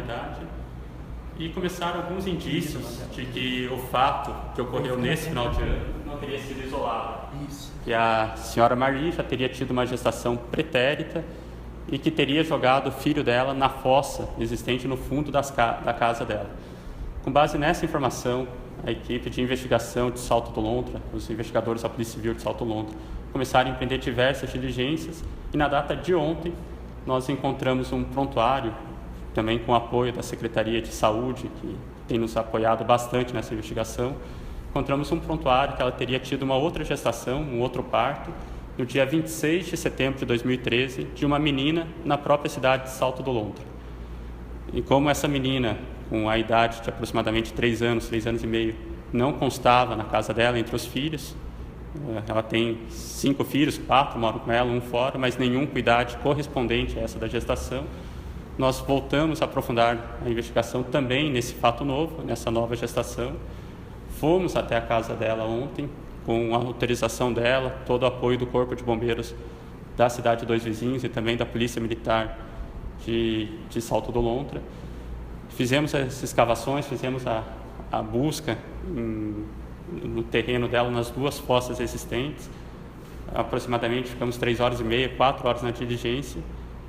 realidade e começaram alguns indícios de que o fato que ocorreu nesse final de ano não teria sido isolado. Que a senhora Marli já teria tido uma gestação pretérita e que teria jogado o filho dela na fossa existente no fundo da casa dela. Com base nessa informação, a equipe de investigação de Salto do Lontra, os investigadores da Polícia Civil de Salto do Lontra, começaram a empreender diversas diligências e na data de ontem nós encontramos um prontuário, também com o apoio da Secretaria de Saúde, que tem nos apoiado bastante nessa investigação. Encontramos um prontuário que ela teria tido uma outra gestação, um outro parto, no dia 26 de setembro de 2013, de uma menina na própria cidade de Salto do Lontra. E como essa menina, com a idade de aproximadamente 3 anos e meio, não constava na casa dela entre os filhos, ela tem 5 filhos, 4 moram com ela, 1 fora, mas nenhum com idade correspondente a essa da gestação. Nós voltamos a aprofundar a investigação também nesse fato novo, nessa nova gestação. Fomos até a casa dela ontem, com a autorização dela, todo o apoio do Corpo de Bombeiros da cidade de Dois Vizinhos e também da Polícia Militar de Salto do Lontra. Fizemos as escavações, fizemos a busca no terreno dela, nas 2 fossas existentes. Aproximadamente ficamos 3 horas e meia, 4 horas na diligência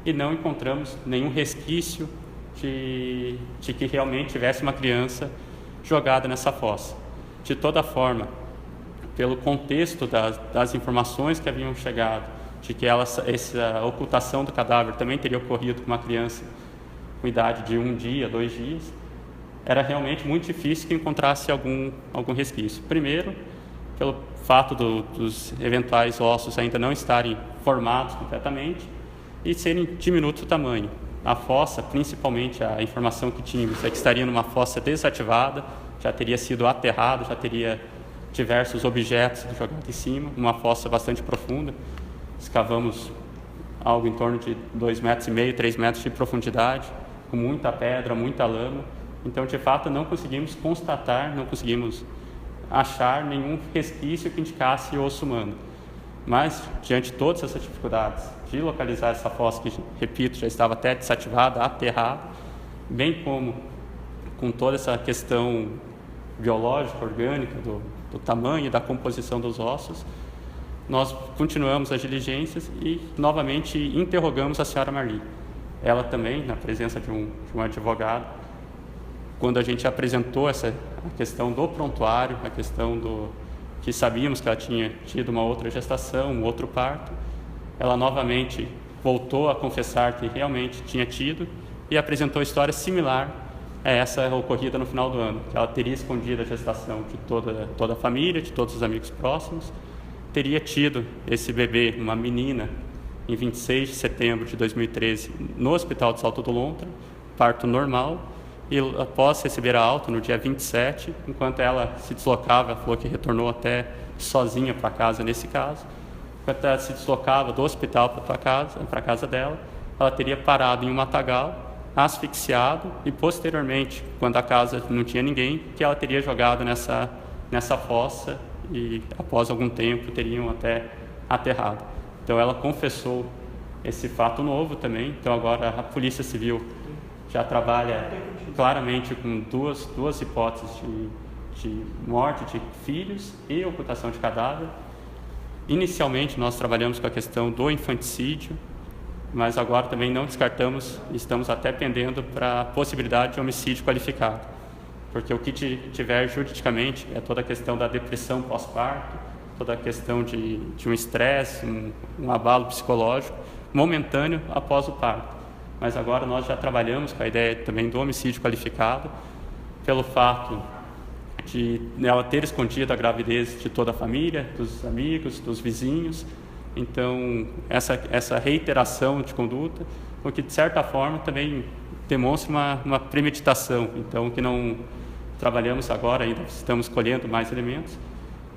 e não encontramos nenhum resquício de que realmente tivesse uma criança jogada nessa fossa. De toda forma, pelo contexto das informações que haviam chegado, de que essa ocultação do cadáver também teria ocorrido com uma criança com idade de 1 dia, 2 dias, era realmente muito difícil que encontrasse algum resquício. Primeiro, pelo fato dos eventuais ossos ainda não estarem formados completamente e serem diminutos o tamanho. A fossa, principalmente a informação que tínhamos, é que estaria numa fossa desativada, já teria sido aterrada, já teria diversos objetos jogados em cima, uma fossa bastante profunda. Escavamos algo em torno de 2,5 metros, 3 metros de profundidade, com muita pedra, muita lama. Então, de fato, não conseguimos constatar, não conseguimos achar nenhum resquício que indicasse osso humano. Mas, diante de todas essas dificuldades de localizar essa fossa, que, repito, já estava até desativada, aterrada, bem como com toda essa questão biológica, orgânica, do tamanho e da composição dos ossos, nós continuamos as diligências e, novamente, interrogamos a senhora Marli. Ela também, na presença de um advogado, quando a gente apresentou a questão do prontuário, a questão que sabíamos que ela tinha tido uma outra gestação, um outro parto, ela novamente voltou a confessar que realmente tinha tido e apresentou história similar a essa ocorrida no final do ano, que ela teria escondido a gestação de toda a família, de todos os amigos próximos, teria tido esse bebê, uma menina, em 26 de setembro de 2013, no Hospital de Salto do Lontra, parto normal, e após receber a alta, no dia 27, enquanto ela se deslocava, ela falou que retornou até sozinha para casa nesse caso, enquanto ela se deslocava do hospital para a casa dela, ela teria parado em um matagal, asfixiado e posteriormente, quando a casa não tinha ninguém, que ela teria jogado nessa fossa e após algum tempo teriam até aterrado. Então ela confessou esse fato novo também. Então agora a Polícia Civil já trabalha claramente com duas hipóteses de morte de filhos e ocultação de cadáver. Inicialmente nós trabalhamos com a questão do infanticídio, mas agora também não descartamos, estamos até pendendo para a possibilidade de homicídio qualificado, porque o que tiver juridicamente é toda a questão da depressão pós-parto, toda a questão de um estresse, um abalo psicológico momentâneo após o parto. Mas agora nós já trabalhamos com a ideia também do homicídio qualificado, pelo fato de ela ter escondido a gravidez de toda a família, dos amigos, dos vizinhos. Então, essa reiteração de conduta, o que de certa forma também demonstra uma premeditação. Então, que não trabalhamos agora, ainda estamos colhendo mais elementos,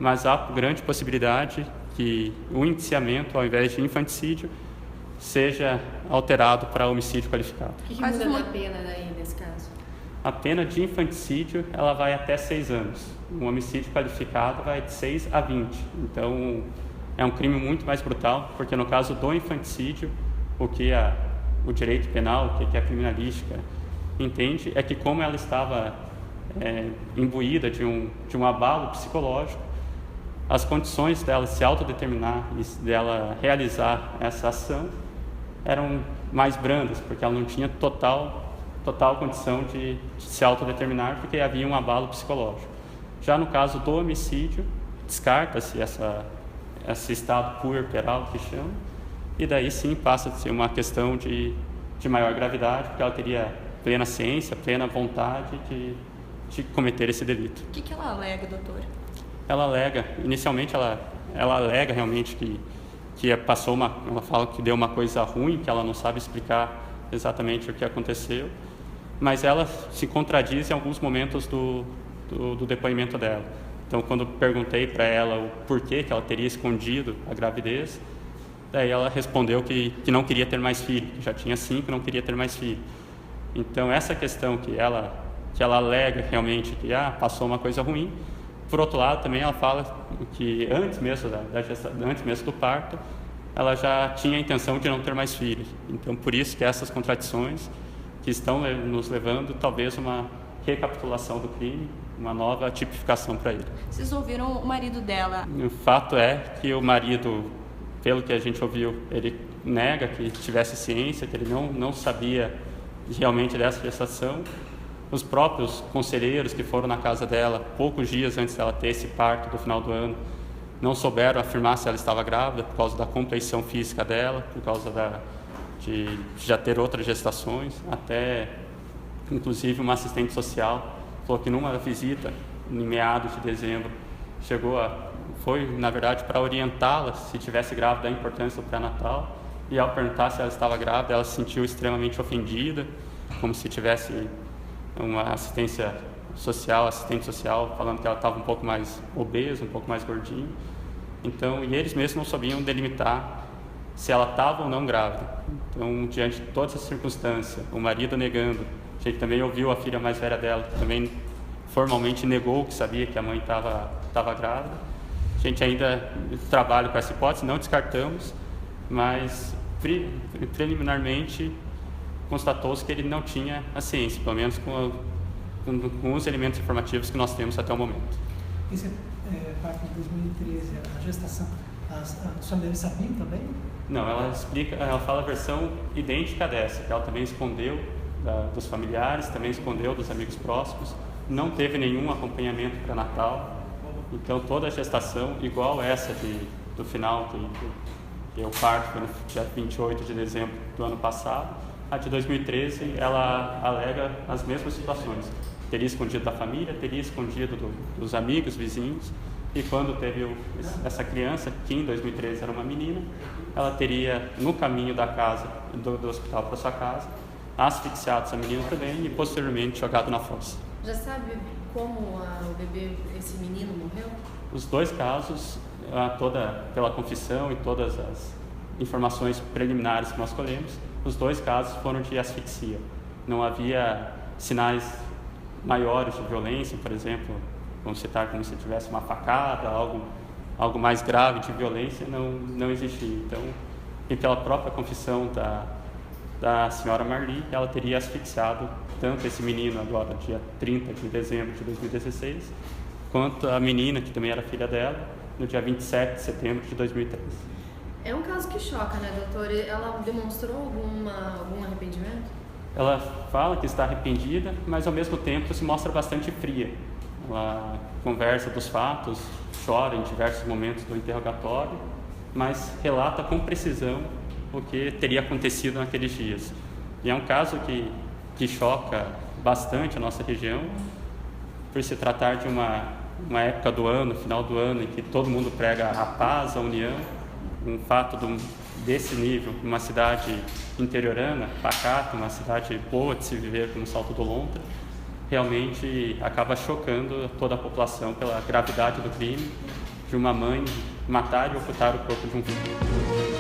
mas há grande possibilidade que o indiciamento, ao invés de infanticídio, seja alterado para homicídio qualificado. O que muda na pena daí, nesse caso? A pena de infanticídio ela vai até 6 anos. Um homicídio qualificado vai de 6 a 20. Então, é um crime muito mais brutal, porque no caso do infanticídio, o que o direito penal, o que a criminalística entende é que como ela estava imbuída de um abalo psicológico, as condições dela se autodeterminar e dela realizar essa ação eram mais brandas, porque ela não tinha total condição de se autodeterminar, porque havia um abalo psicológico. Já no caso do homicídio, descarta-se esse estado puerperal que chama, e daí sim passa a ser uma questão de maior gravidade, porque ela teria plena ciência, plena vontade de cometer esse delito. O que ela alega, doutor? Ela alega, inicialmente ela alega realmente que ela fala que deu uma coisa ruim, que ela não sabe explicar exatamente o que aconteceu, mas ela se contradiz em alguns momentos do depoimento dela. Então, quando perguntei para ela o porquê que ela teria escondido a gravidez, daí ela respondeu que não queria ter mais filho, que já tinha 5 e não queria ter mais filho. Então, essa questão que ela alega realmente que passou uma coisa ruim. Por outro lado, também ela fala que antes mesmo antes mesmo do parto, ela já tinha a intenção de não ter mais filhos. Então, por isso que essas contradições que estão nos levando, talvez, uma recapitulação do crime, uma nova tipificação para ele. Vocês ouviram o marido dela? O fato é que o marido, pelo que a gente ouviu, ele nega que tivesse ciência, que ele não sabia realmente dessa gestação. Os próprios conselheiros que foram na casa dela poucos dias antes dela ter esse parto do final do ano não souberam afirmar se ela estava grávida por causa da compleição física dela, por causa de já ter outras gestações. Até, inclusive, uma assistente social falou que numa visita, em meados de dezembro, foi, na verdade, para orientá-la, se tivesse grávida, a importância do pré-natal, e ao perguntar se ela estava grávida, ela se sentiu extremamente ofendida, como se tivesse uma assistente social falando que ela estava um pouco mais obesa, um pouco mais gordinha. Então, e eles mesmos não sabiam delimitar se ela estava ou não grávida. Então, diante de todas as circunstâncias, o marido negando, a gente também ouviu a filha mais velha dela, que também formalmente negou que sabia que a mãe estava grávida. A gente ainda trabalha com essa hipótese, não descartamos, mas preliminarmente constatou-se que ele não tinha a ciência, pelo menos com os elementos informativos que nós temos até o momento. Esse parto de 2013, a gestação, as famílias sabiam também? Não, ela fala a versão idêntica dessa, que ela também escondeu dos familiares, também escondeu dos amigos próximos, não teve nenhum acompanhamento pré-natal, então toda a gestação, igual essa do final, que o parto foi no dia 28 de dezembro do ano passado, a de 2013, ela alega as mesmas situações. Teria escondido da família, teria escondido dos amigos, vizinhos, e quando teve essa criança, que em 2013 era uma menina, ela teria, no caminho da casa, do hospital para sua casa, asfixiado essa menina também e posteriormente jogado na fossa. Já sabe como o bebê, esse menino, morreu? Os dois casos, pela confissão e todas as informações preliminares que nós colhemos, os dois casos foram de asfixia. Não havia sinais maiores de violência, por exemplo, vamos citar como se tivesse uma facada, algo mais grave de violência, não existia. Então, e pela própria confissão da senhora Marli, ela teria asfixiado tanto esse menino agora, dia 30 de dezembro de 2016, quanto a menina, que também era filha dela, no dia 27 de setembro de 2013. É um caso que choca, né, doutor? Ela demonstrou algum arrependimento? Ela fala que está arrependida, mas ao mesmo tempo se mostra bastante fria. Ela conversa dos fatos, chora em diversos momentos do interrogatório, mas relata com precisão o que teria acontecido naqueles dias. E é um caso que choca bastante a nossa região, por se tratar de uma época do ano, final do ano, em que todo mundo prega a paz, a união. Um fato desse nível, uma cidade interiorana, pacata, uma cidade boa de se viver como Salto do Lontra, realmente acaba chocando toda a população pela gravidade do crime de uma mãe matar e ocultar o corpo de um filho.